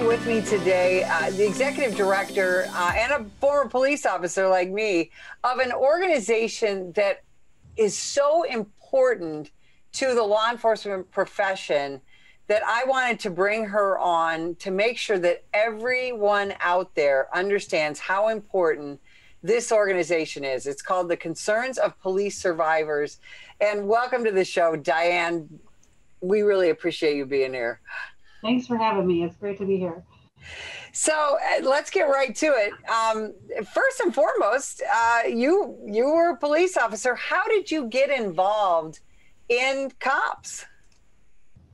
with me today the executive director and a former police officer like me of an organization that is so important to the law enforcement profession that I wanted to bring her on to make sure that everyone out there understands how important this organization is. It's called the Concerns of Police Survivors. And welcome to the show, Dianne. We really appreciate you being here. Thanks for having me. It's great to be here. So let's get right to it. First and foremost, you were a police officer. How did you get involved in cops?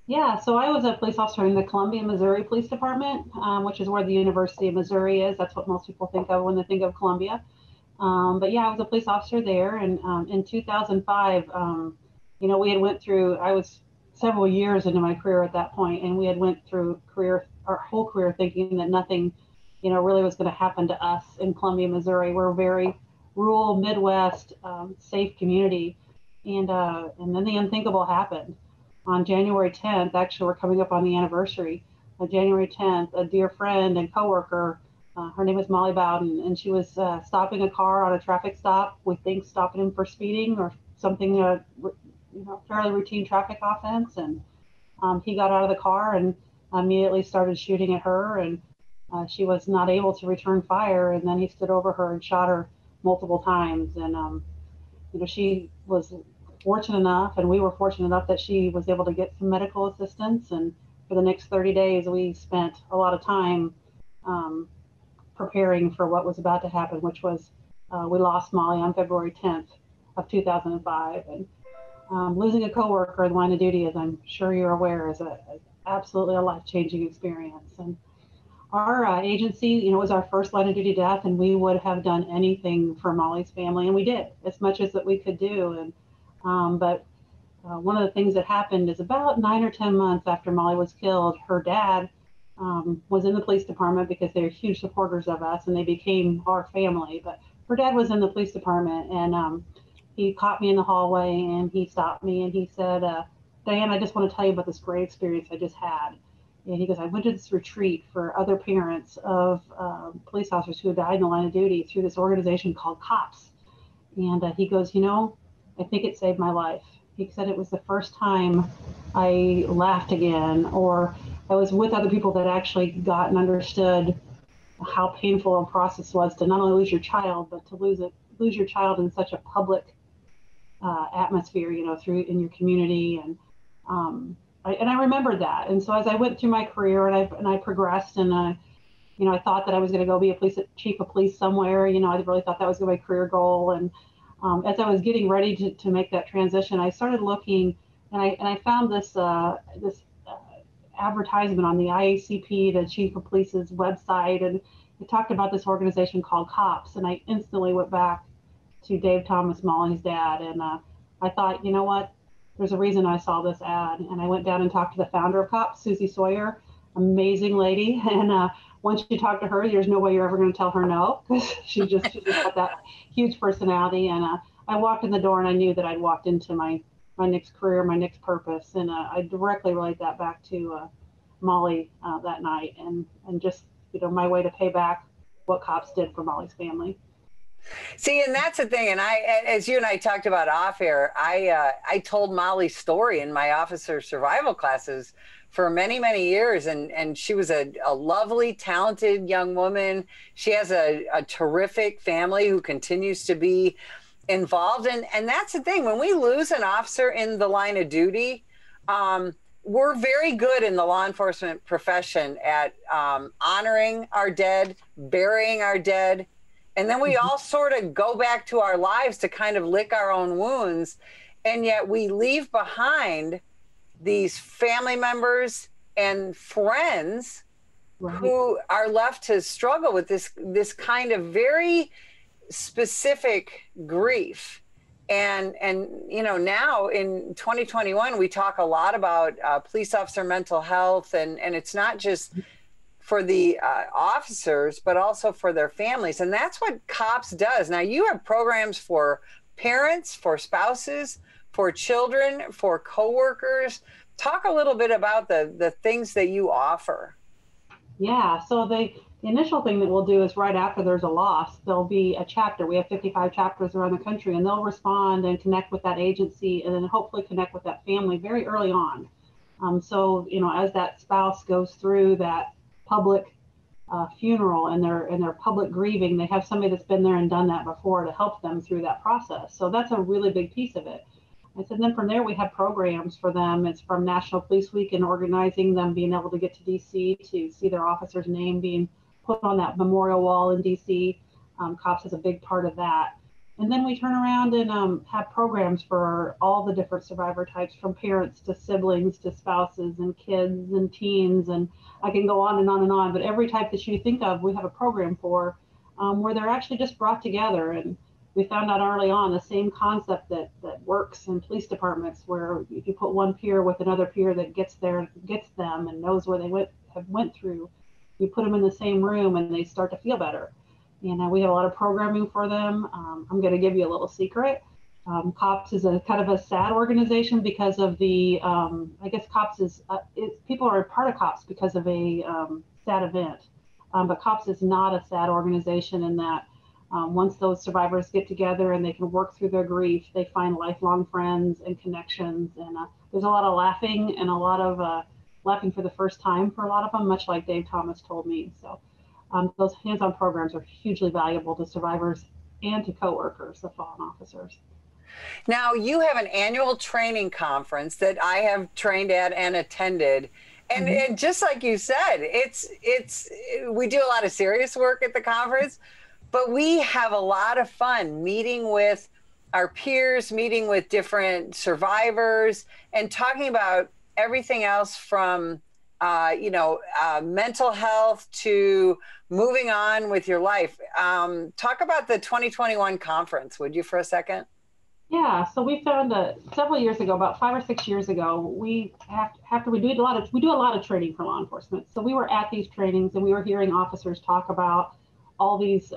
Yeah, so I was a police officer in the Columbia, Missouri Police Department, which is where the University of Missouri is. That's what most people think of when they think of Columbia. But yeah, I was a police officer there. And in 2005, we had went through, I was several years into my career at that point, and we had went through our whole career thinking that nothing, really was going to happen to us in Columbia, Missouri. We're a very rural, Midwest, safe community. And then the unthinkable happened. On January 10th, actually, we're coming up on the anniversary. On January 10th, a dear friend and coworker, her name is Molly Bowden, and she was stopping a car on a traffic stop. We think stopping him for speeding or something, fairly routine traffic offense. And he got out of the car and immediately started shooting at her, and she was not able to return fire. And then he stood over her and shot her multiple times. And she was fortunate enough, and we were fortunate enough that she was able to get some medical assistance. And for the next 30 days, we spent a lot of time preparing for what was about to happen, which was we lost Molly on February 10th of 2005. And losing a coworker in the line of duty, as I'm sure you're aware, is absolutely a life-changing experience. And our agency, was our first line of duty death, and we would have done anything for Molly's family, and we did as much as that we could do. And but one of the things that happened is about 9 or 10 months after Molly was killed, her dad was in the police department because they're huge supporters of us, and they became our family. But her dad was in the police department, and he caught me in the hallway, and he stopped me, and he said, Dianne, I just want to tell you about this great experience I just had. And he goes, I went to this retreat for other parents of police officers who had died in the line of duty through this organization called COPS. And he goes, I think it saved my life. He said it was the first time I laughed again, or I was with other people that actually got and understood how painful a process was to not only lose your child, but to lose your child in such a public atmosphere, through in your community. And I remembered that. And so as I went through my career and I progressed, and I thought that I was going to go be a chief of police somewhere. I really thought that was my career goal. And as I was getting ready to make that transition, I started looking, and I found this advertisement on the IACP, the Chief of Police's website, and it talked about this organization called COPS, and I instantly went back to Dave Thomas, Molly's dad, and I thought, you know what, there's a reason I saw this ad. And I went down and talked to the founder of COPS, Susie Sawyer, amazing lady, and once you talk to her, there's no way you're ever going to tell her no, because she just got that huge personality. And I walked in the door, and I knew that I'd walked into my next career, my next purpose. And I directly relate that back to Molly that night, and just my way to pay back what COPS did for Molly's family. See, and that's the thing. And as you and I talked about off air, I told Molly's story in my officer survival classes for many, many years. And she was a lovely, talented young woman. She has a terrific family who continues to be involved. And that's the thing. When we lose an officer in the line of duty, we're very good in the law enforcement profession at honoring our dead, burying our dead. And then we all sort of go back to our lives to kind of lick our own wounds. And yet we leave behind these family members and friends who are left to struggle with this kind of very specific grief. And now in 2021, we talk a lot about police officer mental health, and it's not just for the officers, but also for their families. And that's what COPS does. Now, you have programs for parents, for spouses, for children, for coworkers. Talk a little bit about the things that you offer. Yeah, so the initial thing that we'll do is right after there's a loss, there'll be a chapter. We have 55 chapters around the country, and they'll respond and connect with that agency and then hopefully connect with that family very early on. So, as that spouse goes through that public funeral and their public grieving, they have somebody that's been there and done that before to help them through that process. So that's a really big piece of it. I said, then from there we have programs for them. It's from National Police Week and organizing them, being able to get to DC to see their officer's name being put on that memorial wall in DC. COPS is a big part of that. And then we turn around and have programs for all the different survivor types, from parents to siblings to spouses and kids and teens. And I can go on and on and on, but every type that you think of, we have a program for, where they're actually just brought together. And we found out early on the same concept that works in police departments, where if you put one peer with another peer that gets them and knows where they went through, you put them in the same room and they start to feel better. And we have a lot of programming for them. I'm going to give you a little secret. COPS is a kind of a sad organization because of the, I guess COPS is, people are a part of COPS because of a sad event. But COPS is not a sad organization in that once those survivors get together and they can work through their grief, they find lifelong friends and connections. And there's a lot of laughing and a lot of laughing for the first time for a lot of them, much like Dave Thomas told me. So those hands-on programs are hugely valuable to survivors and to coworkers of fallen officers. Now, you have an annual training conference that I have trained at and attended. And just like you said, we do a lot of serious work at the conference, but we have a lot of fun meeting with our peers, meeting with different survivors, and talking about everything else from mental health to moving on with your life. Talk about the 2021 conference, would you, for a second? Yeah, so we found several years ago, about 5 or 6 years ago, we do a lot of training for law enforcement. So we were at these trainings and we were hearing officers talk about all these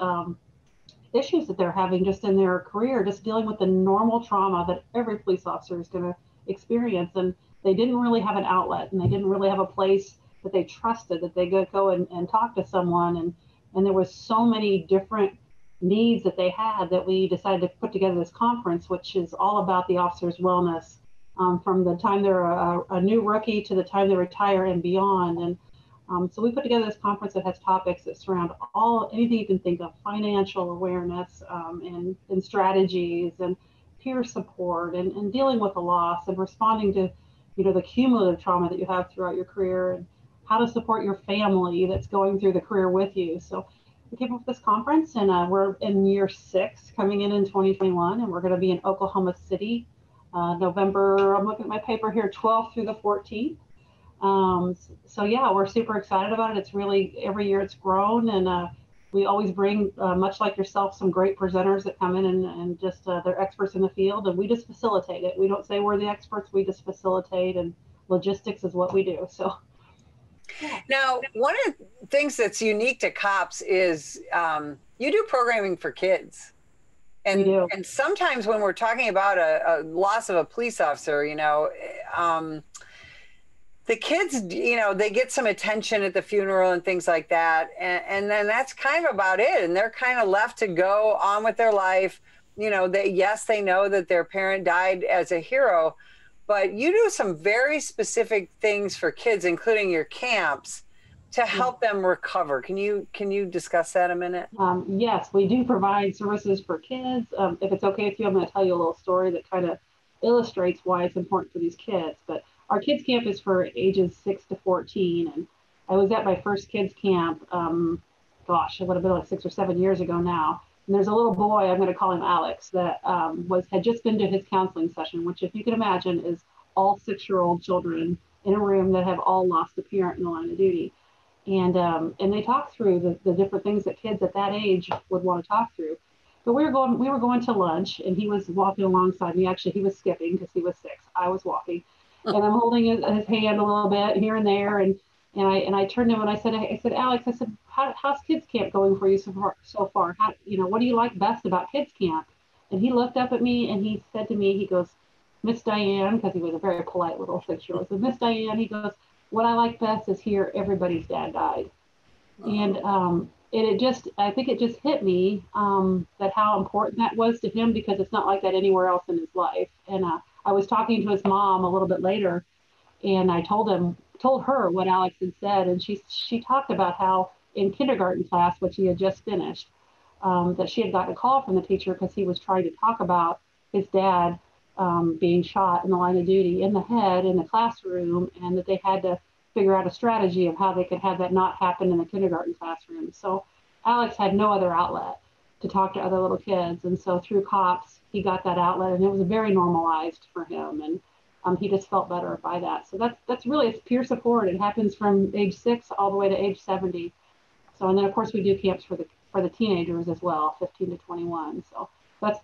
issues that they're having just in their career, just dealing with the normal trauma that every police officer is going to experience. And they didn't really have an outlet, and they didn't really have a place that they trusted that they could go and talk to someone. And there was so many different needs that they had that we decided to put together this conference, which is all about the officer's wellness from the time they're a new rookie to the time they retire and beyond. And so we put together this conference that has topics that surround anything you can think of: financial awareness and strategies and peer support and dealing with the loss and responding to the cumulative trauma that you have throughout your career, and how to support your family that's going through the career with you. So we came up with this conference, and we're in year 6 coming in 2021, and we're going to be in Oklahoma City, November, I'm looking at my paper here, 12th through the 14th. So yeah, we're super excited about it. It's really, every year it's grown, and we always bring, much like yourself, some great presenters that come in and just they're experts in the field, and we just facilitate it. We don't say we're the experts, we just facilitate, and logistics is what we do. So yeah. Now, one of the things that's unique to COPS is you do programming for kids. And sometimes when we're talking about a loss of a police officer, the kids, they get some attention at the funeral and things like that. And then that's kind of about it. And they're kind of left to go on with their life. They know that their parent died as a hero, but you do some very specific things for kids, including your camps, to help them recover. Can you discuss that a minute? Yes, we do provide services for kids. If it's okay with you, I'm going to tell you a little story that kind of illustrates why it's important for these kids. But our kids camp is for ages 6 to 14. And I was at my first kids camp, it would have been like 6 or 7 years ago now. And there's a little boy, I'm going to call him Alex, that had just been to his counseling session, which, if you can imagine, is all 6-year-old children in a room that have all lost a parent in the line of duty. And they talk through the different things that kids at that age would want to talk through. But we were going to lunch, and he was walking alongside me. Actually, he was skipping because he was 6. I was walking, and I'm holding his hand a little bit here and there. And I turned to him and I said, Alex, I said, how's kids camp going for you so far? What do you like best about kids camp? And he looked up at me and he said to me, he goes, Miss Dianne, because he was a very polite little 6-year-old. So Miss Dianne, he goes, what I like best is hear everybody's dad died. And I think it just hit me that how important that was to him, because it's not like that anywhere else in his life. And I was talking to his mom a little bit later, and I told her what Alex had said, and she talked about how in kindergarten class, which he had just finished, that she had gotten a call from the teacher because he was trying to talk about his dad being shot in the line of duty in the head in the classroom, and that they had to figure out a strategy of how they could have that not happen in the kindergarten classroom. So Alex had no other outlet to talk to other little kids, and so through COPS, he got that outlet, and it was very normalized for him, and he just felt better by that. So that's really, it's peer support. It happens from age 6 all the way to age 70. So, and then of course we do camps for the teenagers as well, 15 to 21. So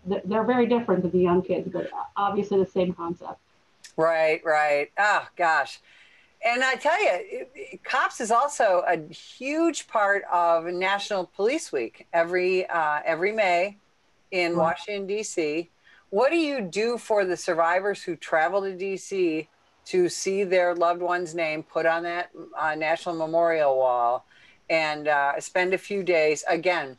they're very different than the young kids, but obviously the same concept. Right, right. Oh gosh. And I tell you, COPS is also a huge part of National Police Week every May in Right. Washington, D.C. What do you do for the survivors who travel to D.C. to see their loved one's name put on that National Memorial Wall and spend a few days, again,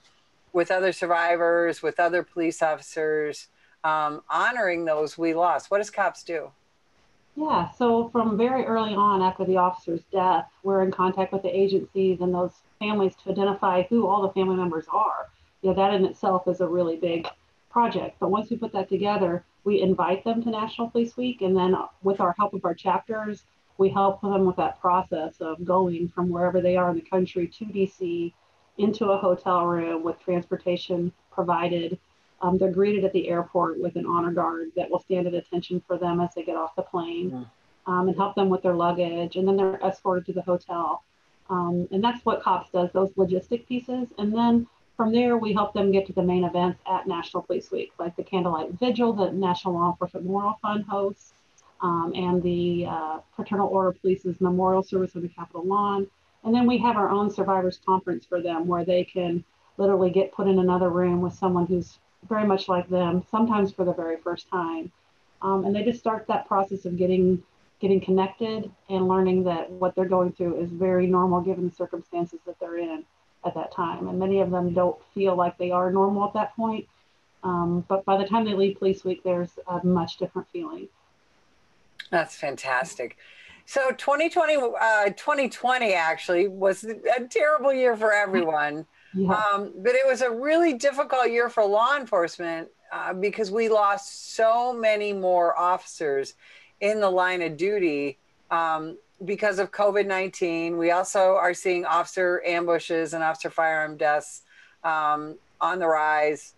with other survivors, with other police officers, honoring those we lost? What does COPS do? Yeah, so from very early on after the officer's death, we're in contact with the agencies and those families to identify who all the family members are. That in itself is a really big project. But once we put that together, we invite them to National Police Week, and then with our help of our chapters, we help them with that process of going from wherever they are in the country to DC into a hotel room with transportation provided. They're greeted at the airport with an honor guard that will stand at attention for them as they get off the plane, and help them with their luggage. And then they're escorted to the hotel. And that's what COPS does, those logistic pieces. And then from there, we help them get to the main events at National Police Week, like the Candlelight Vigil that National Law Enforcement Memorial Fund hosts, and the Fraternal Order of Police's memorial service on the Capitol lawn. And then we have our own survivors conference for them where they can literally get put in another room with someone who's very much like them, sometimes for the very first time. And they just start that process of getting connected and learning that what they're going through is very normal given the circumstances that they're in at that time. And many of them don't feel like they are normal at that point. But by the time they leave Police Week, there's a much different feeling. That's fantastic. So 2020 actually was a terrible year for everyone. Yeah. But it was a really difficult year for law enforcement because we lost so many more officers in the line of duty because of COVID-19. We also are seeing officer ambushes and officer firearm deaths on the rise.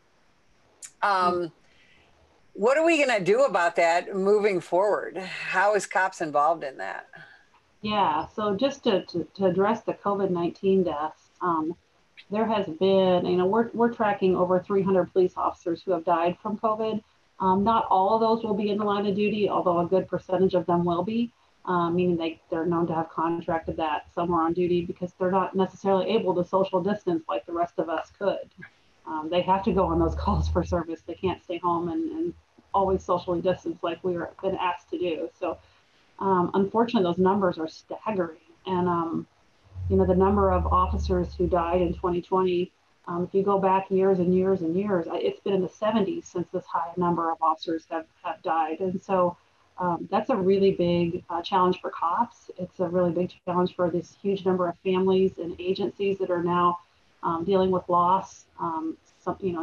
What are we going to do about that moving forward? How is COPS involved in that? Yeah, so just to address the COVID-19 deaths, there has been, we're tracking over 300 police officers who have died from COVID. Not all of those will be in the line of duty, although a good percentage of them will be, meaning they're known to have contracted that somewhere on duty because they're not necessarily able to social distance like the rest of us could. They have to go on those calls for service. They can't stay home and always socially distance like we were been asked to do. So unfortunately, those numbers are staggering. And the number of officers who died in 2020, if you go back years and years and years, it's been in the 70s since this high number of officers have died. And so that's a really big challenge for COPS. It's a really big challenge for this huge number of families and agencies that are now dealing with loss.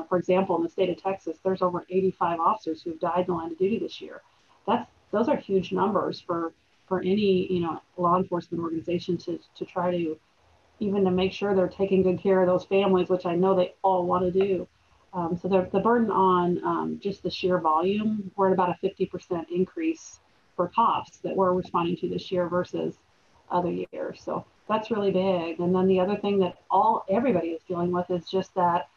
For example, in the state of Texas, there's over 85 officers who've died in the line of duty this year. Those are huge numbers for any law enforcement organization to try to even to make sure they're taking good care of those families, which I know they all want to do. So the burden on just the sheer volume, we're at about a 50% increase for COPS that we're responding to this year versus other years. So that's really big. And then the other thing that everybody is dealing with is just that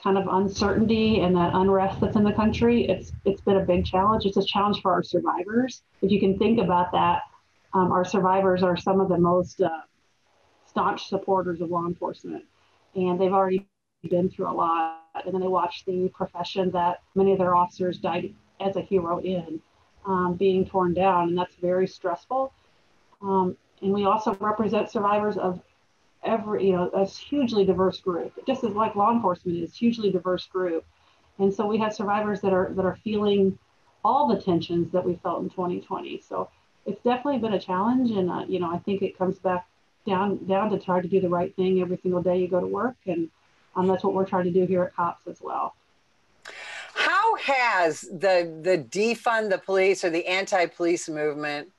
kind of uncertainty and that unrest that's in the country. It's been a big challenge. It's a challenge for our survivors. If you can think about that, our survivors are some of the most staunch supporters of law enforcement, and they've already been through a lot. And then they watch the profession that many of their officers died as a hero in being torn down, and that's very stressful. And we also represent survivors of a hugely diverse group, just as like law enforcement is hugely diverse group. And so we have survivors that are feeling all the tensions that we felt in 2020. So it's definitely been a challenge, and I think it comes back down to try to do the right thing every single day you go to work, and that's what we're trying to do here at COPS as well. How has the defund the police or the anti-police movement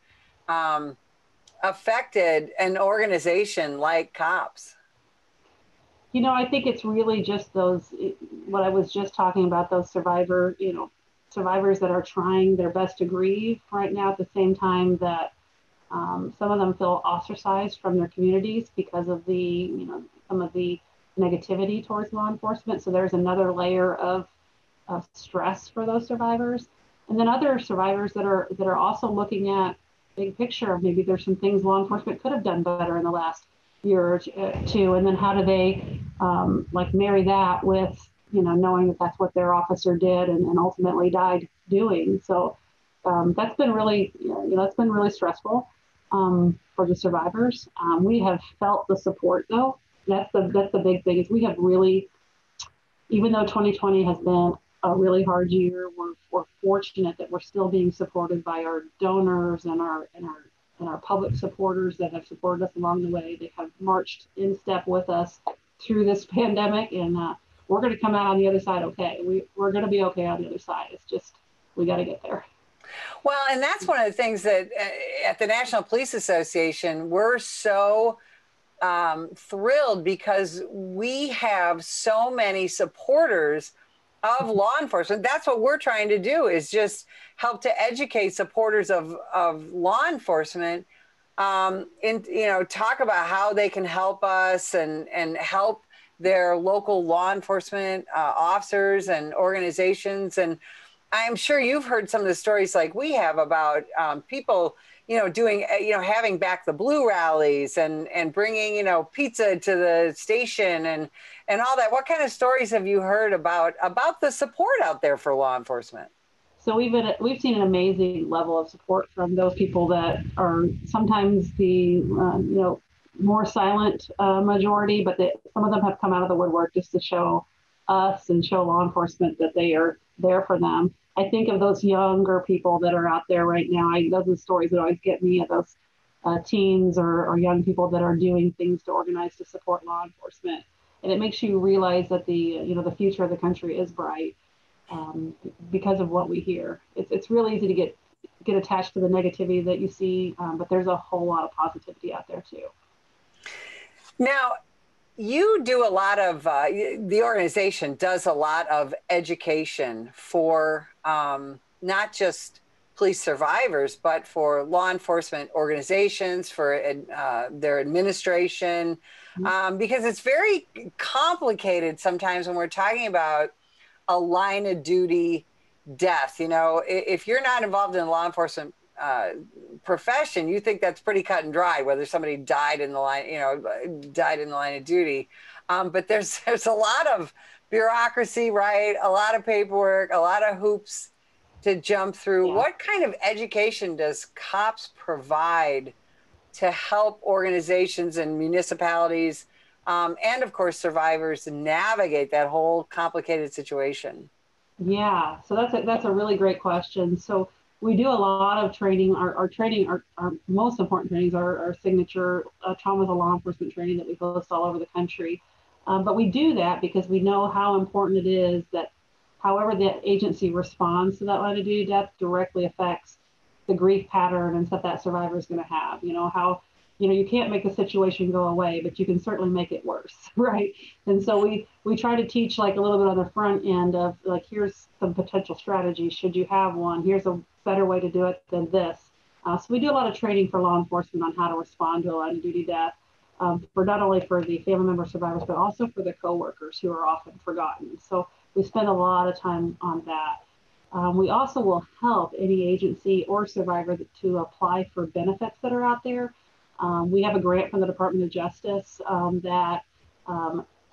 affected an organization like COPS? I think it's really just what I was just talking about, those survivors that are trying their best to grieve right now, at the same time that some of them feel ostracized from their communities because of some of the negativity towards law enforcement. So there's another layer of stress for those survivors. And then other survivors that are also looking at big picture. Maybe there's some things law enforcement could have done better in the last year or two. And then how do they marry that with, knowing that that's what their officer did and ultimately died doing. So that's been really, it's been really stressful for the survivors. We have felt the support though. That's the big thing, is we have really, even though 2020 has been a really hard year, we're fortunate that we're still being supported by our donors and our public supporters that have supported us along the way. They have marched in step with us through this pandemic, and we're going to come out on the other side okay. We're going to be okay on the other side. It's just, we got to get there. Well, and that's one of the things that at the National Police Association, we're so thrilled, because we have so many supporters of law enforcement. That's what we're trying to do, is just help to educate supporters of law enforcement, and talk about how they can help us and help their local law enforcement officers and organizations. And I'm sure you've heard some of the stories like we have about people, doing, having Back the Blue rallies and bringing, pizza to the station and all that. What kind of stories have you heard about the support out there for law enforcement? So we've seen an amazing level of support from those people that are sometimes the more silent majority, but some of them have come out of the woodwork just to show us and show law enforcement that they are there for them. I think of those younger people that are out there right now. Those are the stories that always get me, of those teens or young people that are doing things to organize to support law enforcement. And it makes you realize that the future of the country is bright because of what we hear. It's really easy to get attached to the negativity that you see, but there's a whole lot of positivity out there too. Now, you do a lot of, the organization does a lot of education for not just police survivors, but for law enforcement organizations, for their administration, because it's very complicated sometimes when we're talking about a line of duty death. If you're not involved in the law enforcement profession, you think that's pretty cut and dry, whether somebody died in the line of duty. But there's a lot of bureaucracy, right? A lot of paperwork, a lot of hoops to jump through. Yeah. What kind of education does COPS provide to help organizations and municipalities, and of course survivors, navigate that whole complicated situation? Yeah, so that's a really great question. So we do a lot of training. Our training, our most important trainings are our signature trauma as a law enforcement training that we host all over the country. But we do that because we know how important it is that however the agency responds to that line of duty death directly affects the grief pattern and stuff that survivor is going to have. You can't make the situation go away, but you can certainly make it worse, right? And so we try to teach like a little bit on the front end of like, here's some potential strategies should you have one. Here's a better way to do it than this. So we do a lot of training for law enforcement on how to respond to a line of duty death, for not only for the family member survivors, but also for the coworkers who are often forgotten. So we spend a lot of time on that. We also will help any agency or survivor to apply for benefits that are out there. We have a grant from the Department of Justice that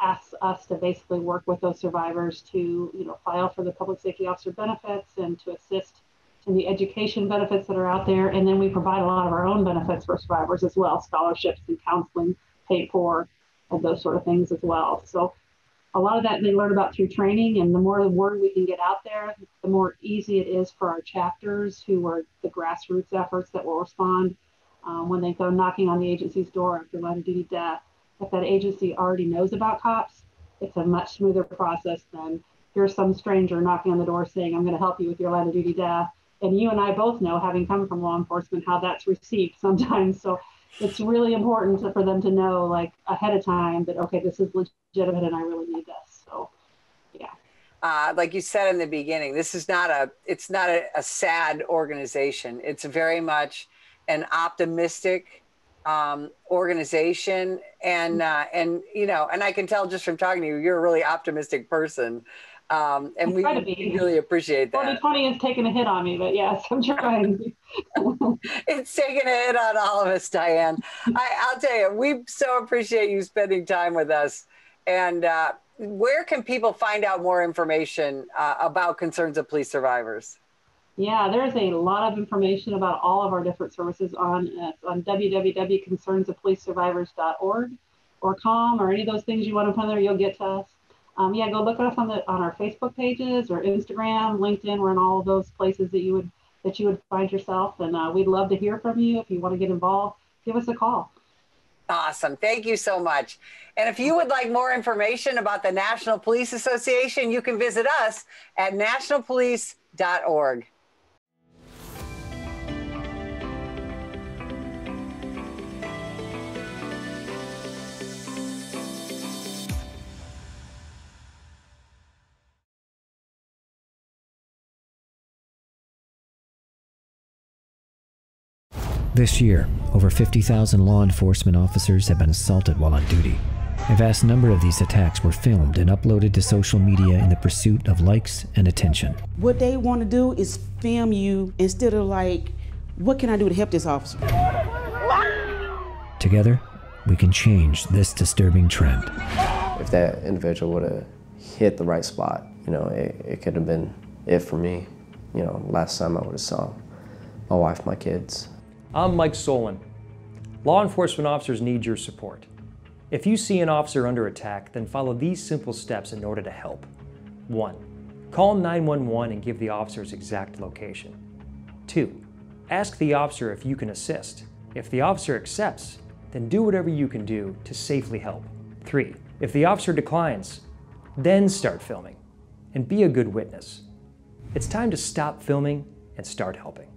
asks us to basically work with those survivors to, file for the public safety officer benefits and to assist in the education benefits that are out there. And then we provide a lot of our own benefits for survivors as well, scholarships and counseling paid for of those sort of things as well. So a lot of that they learn about through training, and the more the word we can get out there, the more easy it is for our chapters, who are the grassroots efforts that will respond when they go knocking on the agency's door after line of duty death. If that agency already knows about cops, it's a much smoother process than here's some stranger knocking on the door saying, I'm going to help you with your line of duty death. And you and I both know, having come from law enforcement, how that's received sometimes. So it's really important for them to know, like, ahead of time that, okay, this is legitimate and I really need this. So, yeah. Like you said in the beginning, this is not it's not a sad organization. It's very much an optimistic organization. And you know, and I can tell just from talking to you, you're a really optimistic person. And we really appreciate that. 2020 has taken a hit on me, but yes, I'm trying. It's taken a hit on all of us, Dianne. I'll tell you, we so appreciate you spending time with us. And where can people find out more information about Concerns of Police Survivors? Yeah, there's a lot of information about all of our different services on www.concernsofpolicesurvivors.org or .com, or any of those things you want to put there, you'll get to us. Yeah, go look at us on our Facebook pages or Instagram, LinkedIn. We're in all of those places that you would find yourself. And we'd love to hear from you. If you want to get involved, give us a call. Awesome. Thank you so much. And if you would like more information about the National Police Association, you can visit us at nationalpolice.org. This year, over 50,000 law enforcement officers have been assaulted while on duty. A vast number of these attacks were filmed and uploaded to social media in the pursuit of likes and attention. What they want to do is film you instead of like, what can I do to help this officer? Together, we can change this disturbing trend. If that individual would have hit the right spot, you know, it could have been it for me. You know, last time I would have saw my wife, my kids. I'm Mike Solon. Law enforcement officers need your support. If you see an officer under attack, then follow these simple steps in order to help. 1. Call 911 and give the officer's exact location. 2. Ask the officer if you can assist. If the officer accepts, then do whatever you can do to safely help. 3. If the officer declines, then start filming and be a good witness. It's time to stop filming and start helping.